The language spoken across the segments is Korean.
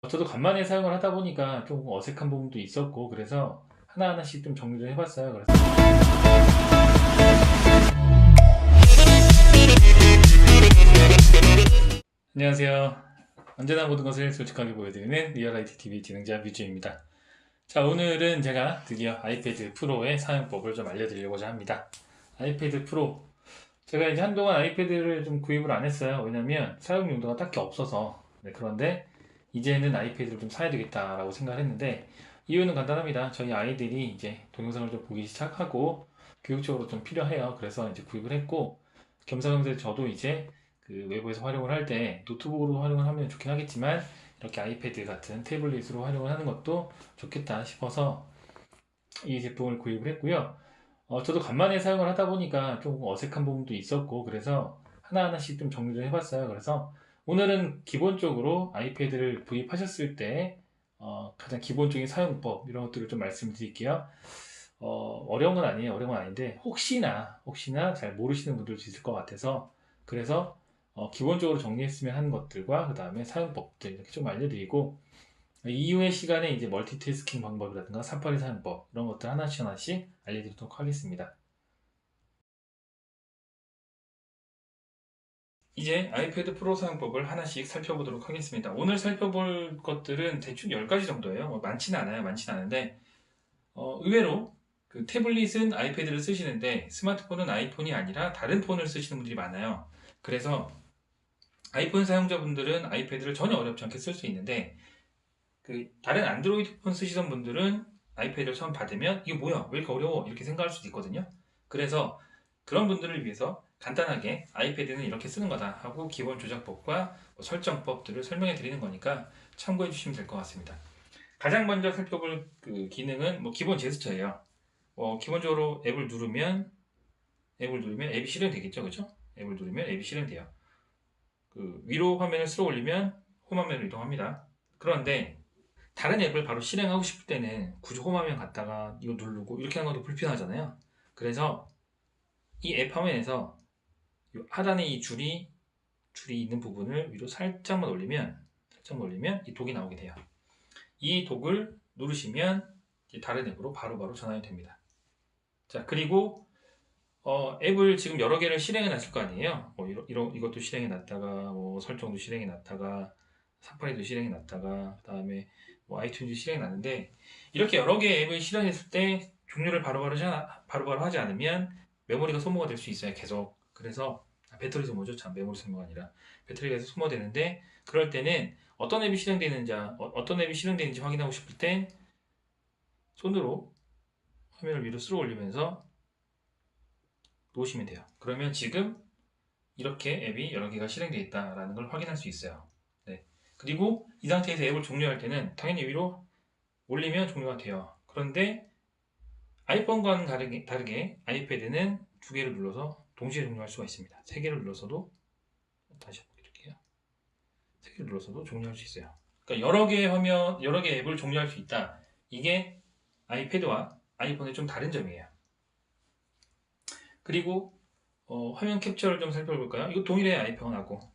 저도 간만에 사용을 하다 보니까 좀 어색한 부분도 있었고, 그래서 하나하나씩 좀 정리를 해봤어요. 그래서 안녕하세요. 언제나 모든 것을 솔직하게 보여드리는 리얼 IT TV 진행자 뮤즈입니다. 자, 오늘은 제가 드디어 아이패드 프로의 사용법을 좀 알려드리려고자 합니다. 아이패드 프로, 제가 이제 한동안 아이패드를 좀 구입을 안 했어요. 왜냐면 사용 용도가 딱히 없어서. 네, 그런데 이제는 아이패드를 좀 사야 되겠다라고 생각을 했는데, 이유는 간단합니다. 저희 아이들이 이제 동영상을 좀 보기 시작하고 교육적으로 좀 필요해요. 그래서 이제 구입을 했고, 겸사겸사 저도 이제 그 외부에서 활용을 할 때 노트북으로 활용을 하면 좋긴 하겠지만, 이렇게 아이패드 같은 태블릿으로 활용을 하는 것도 좋겠다 싶어서 이 제품을 구입을 했고요. 저도 간만에 사용을 하다 보니까 좀 어색한 부분도 있었고, 그래서 하나하나씩 좀 정리를 해봤어요. 그래서 오늘은 기본적으로 아이패드를 구입하셨을 때 가장 기본적인 사용법 이런 것들을 좀 말씀드릴게요. 어려운 건 아니에요. 어려운 건 아닌데 혹시나 잘 모르시는 분들도 있을 것 같아서, 그래서 기본적으로 정리했으면 하는 것들과 그 다음에 사용법들 이렇게 좀 알려드리고, 이후의 시간에 이제 멀티태스킹 방법이라든가 사파리 사용법 이런 것들 하나씩 알려드리도록 하겠습니다. 이제 아이패드 프로 사용법을 하나씩 살펴보도록 하겠습니다. 오늘 살펴볼 것들은 대충 10가지 정도예요. 많지는 않아요. 많지는 않은데 의외로 그 태블릿은 아이패드를 쓰시는데 스마트폰은 아이폰이 아니라 다른 폰을 쓰시는 분들이 많아요. 그래서 아이폰 사용자분들은 아이패드를 전혀 어렵지 않게 쓸 수 있는데, 그 다른 안드로이드 폰 쓰시던 분들은 아이패드를 처음 받으면 이게 뭐야, 왜 이렇게 어려워, 이렇게 생각할 수도 있거든요. 그래서 그런 분들을 위해서 간단하게 아이패드는 이렇게 쓰는 거다 하고 기본 조작법과 설정법들을 설명해 드리는 거니까 참고해 주시면 될 것 같습니다. 가장 먼저 살펴볼 그 기능은 기본 제스처예요. 기본적으로 앱을 누르면 앱이 실행되겠죠, 그죠? 앱을 누르면 앱이 실행돼요. 그 위로 화면을 쓸어 올리면 홈 화면으로 이동합니다. 그런데 다른 앱을 바로 실행하고 싶을 때는 굳이 홈 화면 갔다가 이거 누르고 이렇게 하는 것도 불편하잖아요. 그래서 이 앱 화면에서 하단에 이 줄이 있는 부분을 위로 살짝만 올리면 이 독이 나오게 돼요. 이 독을 누르시면 다른 앱으로 바로바로 전환이 됩니다. 자, 그리고 앱을 지금 여러 개를 실행해 놨을 거 아니에요. 이것도 실행해 놨다가 설정도 실행해 놨다가 사파리도 실행해 놨다가 그다음에 아이튠즈 실행해 놨는데, 이렇게 여러 개의 앱을 실행했을 때 종료를 바로바로 하지 않으면 메모리가 소모가 될 수 있어요. 계속. 그래서 배터리 소모죠. 참, 메모리 소모가 아니라 배터리가 계속 소모되는데, 그럴 때는 어떤 앱이 실행되는지 확인하고 싶을 땐 손으로 화면을 위로 쓸어 올리면서 놓으시면 돼요. 그러면 지금 이렇게 앱이 여러 개가 실행되어 있다는 걸 확인할 수 있어요. 네. 그리고 이 상태에서 앱을 종료할 때는 당연히 위로 올리면 종료가 돼요. 그런데 아이폰과는 다르게 아이패드는 두 개를 눌러서 동시에 종료할 수가 있습니다. 세 개를 눌러서도, 다시 한번 드릴게요. 세 개를 눌러서도 종료할 수 있어요. 그러니까 여러 개 앱을 종료할 수 있다. 이게 아이패드와 아이폰의 좀 다른 점이에요. 그리고 화면 캡처를 좀 살펴볼까요? 이거 동일해요. 아이폰하고.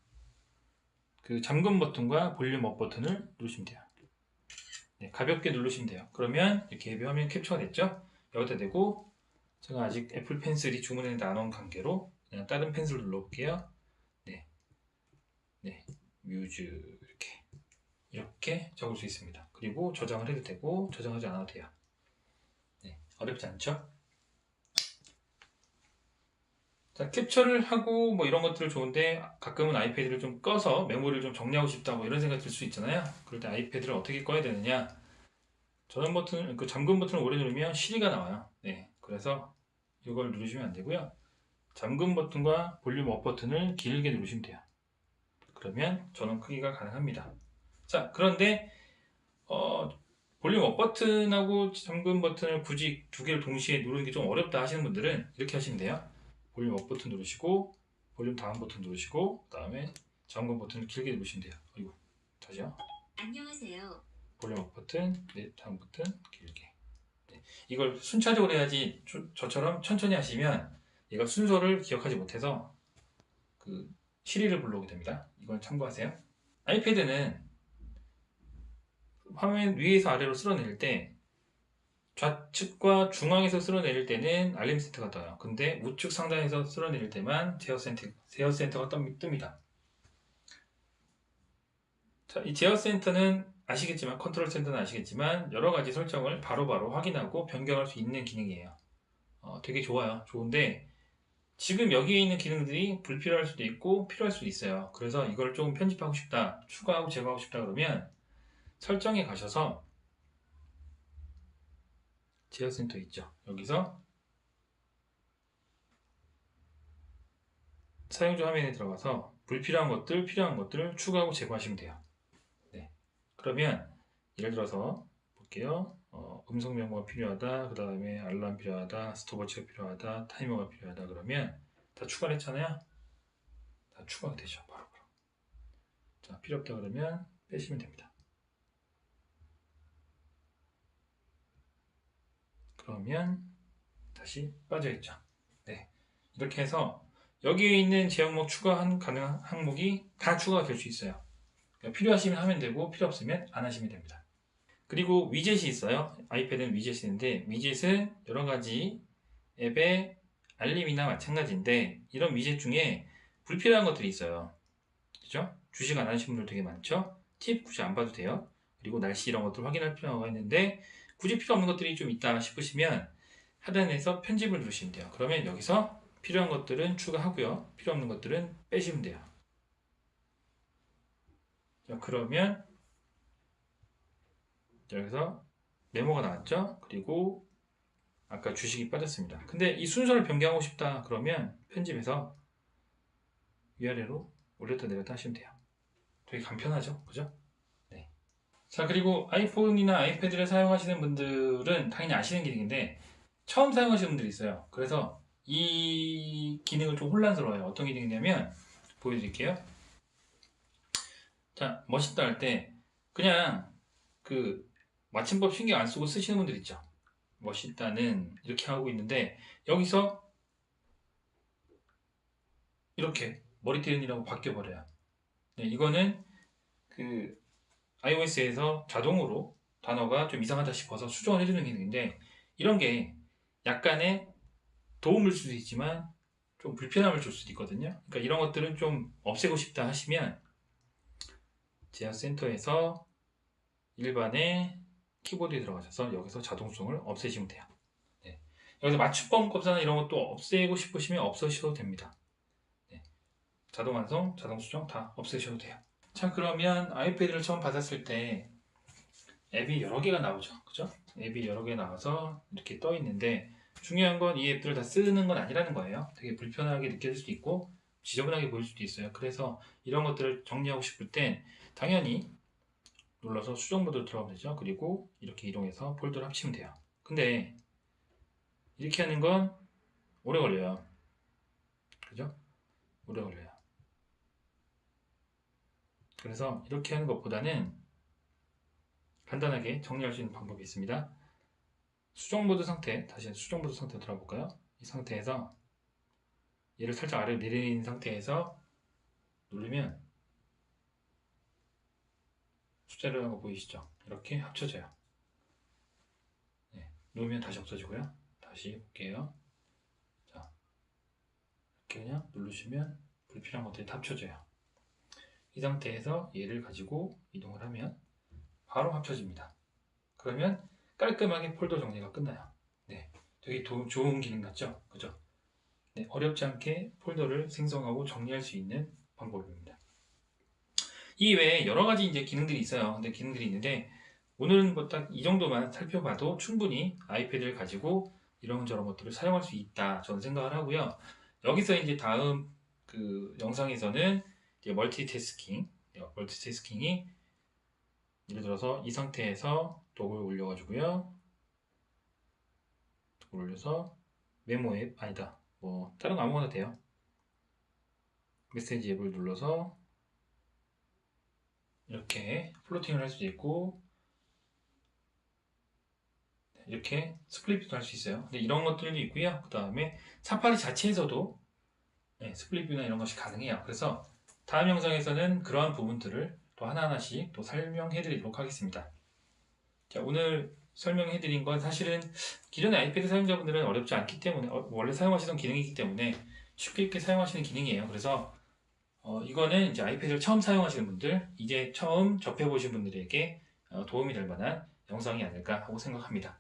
그 잠금 버튼과 볼륨 업 버튼을 누르시면 돼요. 네, 가볍게 누르시면 돼요. 그러면 이렇게 앱이 화면 캡처가 됐죠? 여기다 대고, 제가 아직 애플 펜슬이 주문했는데 안 온 관계로 그냥 다른 펜슬을 눌러볼게요. 네, 네, 뮤즈 이렇게 적을 수 있습니다. 그리고 저장을 해도 되고 저장하지 않아도 돼요. 네, 어렵지 않죠? 자, 캡처를 하고 이런 것들 좋은데, 가끔은 아이패드를 좀 꺼서 메모리를 좀 정리하고 싶다 이런 생각이 들 수 있잖아요. 그럴 때 아이패드를 어떻게 꺼야 되느냐? 잠금 버튼을 오래 누르면 시리가 나와요. 네, 그래서 이걸 누르시면 안 되고요. 잠금 버튼과 볼륨 업 버튼을 길게 누르시면 돼요. 그러면 전원 크기가 가능합니다. 자, 그런데 볼륨 업 버튼하고 잠금 버튼을 굳이 두 개를 동시에 누르는 게 좀 어렵다 하시는 분들은 이렇게 하시면 돼요. 볼륨 업 버튼 누르시고 볼륨 다운 버튼 누르시고 그다음에 잠금 버튼을 길게 누르시면 돼요. 그리고 다시요. 안녕하세요. 볼륨 업 버튼, 다운 버튼 길게. 네. 이걸 순차적으로 해야지, 저처럼 천천히 하시면 얘가 순서를 기억하지 못해서 그 시리를 불러오게 됩니다. 이걸 참고하세요. 아이패드는 화면 위에서 아래로 쓸어낼 때 좌측과 중앙에서 쓸어내릴 때는 알림 센터가 떠요. 근데 우측 상단에서 쓸어내릴 때만 제어센터가 뜹니다. 자, 이 제어센터는 아시겠지만, 컨트롤 센터는 아시겠지만 여러 가지 설정을 바로바로 확인하고 변경할 수 있는 기능이에요. 되게 좋아요. 좋은데 지금 여기에 있는 기능들이 불필요할 수도 있고 필요할 수도 있어요. 그래서 이걸 조금 편집하고 싶다, 추가하고 제거하고 싶다 그러면 설정에 가셔서 제어센터 있죠. 여기서 사용자 화면에 들어가서 불필요한 것들, 필요한 것들을 추가하고 제거하시면 돼요. 네. 그러면 예를 들어서 볼게요. 음성 메모가 필요하다, 그 다음에 알람 필요하다, 스톱워치가 필요하다, 타이머가 필요하다 그러면 다 추가를 했잖아요. 다 추가가 되죠. 바로. 자, 필요 없다 그러면 빼시면 됩니다. 그러면 다시 빠져있죠. 네. 이렇게 해서 여기에 있는 제약목 추가한 가능한 항목이 다 추가가 될 수 있어요. 그러니까 필요하시면 하면 되고 필요 없으면 안 하시면 됩니다. 그리고 위젯이 있어요. 아이패드는 위젯이 있는데 위젯은 여러 가지 앱의 알림이나 마찬가지인데 이런 위젯 중에 불필요한 것들이 있어요. 그죠? 주식 안 하시는 분들 되게 많죠? 팁 굳이 안 봐도 돼요. 그리고 날씨 이런 것들 확인할 필요가 있는데 굳이 필요 없는 것들이 좀 있다 싶으시면 하단에서 편집을 누르시면 돼요. 그러면 여기서 필요한 것들은 추가하고요. 필요 없는 것들은 빼시면 돼요. 자, 그러면 여기서 메모가 나왔죠? 그리고 아까 주식이 빠졌습니다. 근데 이 순서를 변경하고 싶다 그러면 편집해서 위아래로 올렸다 내렸다 하시면 돼요. 되게 간편하죠? 그죠? 네. 자, 그리고 아이폰이나 아이패드를 사용하시는 분들은 당연히 아시는 기능인데 처음 사용하시는 분들이 있어요. 그래서 이 기능을 좀 혼란스러워요. 어떤 기능이냐면 보여드릴게요. 자, 멋있다 할 때 그냥 그 맞춤법 신경 안 쓰고 쓰시는 분들 있죠. 멋있다는 이렇게 하고 있는데 여기서 이렇게 머리띠은이라고 바뀌어버려요. 네, 이거는 그 iOS에서 자동으로 단어가 좀 이상하다 싶어서 수정을 해주는 기능인데 이런 게 약간의 도움을 줄 수도 있지만 좀 불편함을 줄 수도 있거든요. 그러니까 이런 것들은 좀 없애고 싶다 하시면 제어센터에서 일반의 키보드에 들어가셔서 여기서 자동수정을 없애시면 돼요. 네. 여기서 맞춤법 검사나 이런 것도 없애고 싶으시면 없애셔도 됩니다. 네. 자동 완성, 자동 수정 다 없애셔도 돼요. 자, 그러면 아이패드를 처음 받았을 때 앱이 여러 개가 나오죠. 그죠? 앱이 여러 개 나와서 이렇게 떠 있는데 중요한 건 이 앱들을 다 쓰는 건 아니라는 거예요. 되게 불편하게 느껴질 수도 있고 지저분하게 보일 수도 있어요. 그래서 이런 것들을 정리하고 싶을 땐 당연히 눌러서 수정 모드로 들어가면 되죠. 그리고 이렇게 이동해서 폴더를 합치면 돼요. 근데 이렇게 하는 건 오래 걸려요. 그죠? 오래 걸려요. 그래서 이렇게 하는 것보다는 간단하게 정리할 수 있는 방법이 있습니다. 수정 모드 상태, 다시 수정 모드 상태로 들어가 볼까요? 이 상태에서 얘를 살짝 아래로 내리는 상태에서 누르면 숫자로 하는 거 보이시죠? 이렇게 합쳐져요. 네, 누르면 다시 없어지고요. 다시 볼게요. 자, 이렇게 그냥 누르시면 불필요한 것들이 다 합쳐져요. 이 상태에서 얘를 가지고 이동을 하면 바로 합쳐집니다. 그러면 깔끔하게 폴더 정리가 끝나요. 네, 되게 좋은 기능 같죠? 그죠? 네, 어렵지 않게 폴더를 생성하고 정리할 수 있는 방법입니다. 이 외에 여러 가지 이제 기능들이 있어요. 근데 기능들이 있는데 오늘은 뭐 딱 이 정도만 살펴봐도 충분히 아이패드를 가지고 이런저런 것들을 사용할 수 있다 저는 생각을 하고요. 여기서 이제 다음 그 영상에서는 이제 멀티태스킹이 예를 들어서 이 상태에서 독을 올려가지고요. 독을 올려서 메모 앱 아니다. 뭐 다른 거 아무거나 돼요. 메시지 앱을 눌러서 이렇게 플로팅을 할 수도 있고 이렇게 스플릿 뷰도 할 수 있어요. 근데 이런 것들도 있고요. 그 다음에 사파리 자체에서도 스플릿 뷰나 이런 것이 가능해요. 그래서 다음 영상에서는 그러한 부분들을 또 하나하나씩 또 설명해 드리도록 하겠습니다. 자, 오늘 설명해드린 건 사실은 기존의 아이패드 사용자분들은 어렵지 않기 때문에 원래 사용하시던 기능이기 때문에 쉽게 이렇게 사용하시는 기능이에요. 그래서 이거는 이제 아이패드를 처음 사용하시는 분들, 이제 처음 접해보신 분들에게 도움이 될 만한 영상이 아닐까 하고 생각합니다.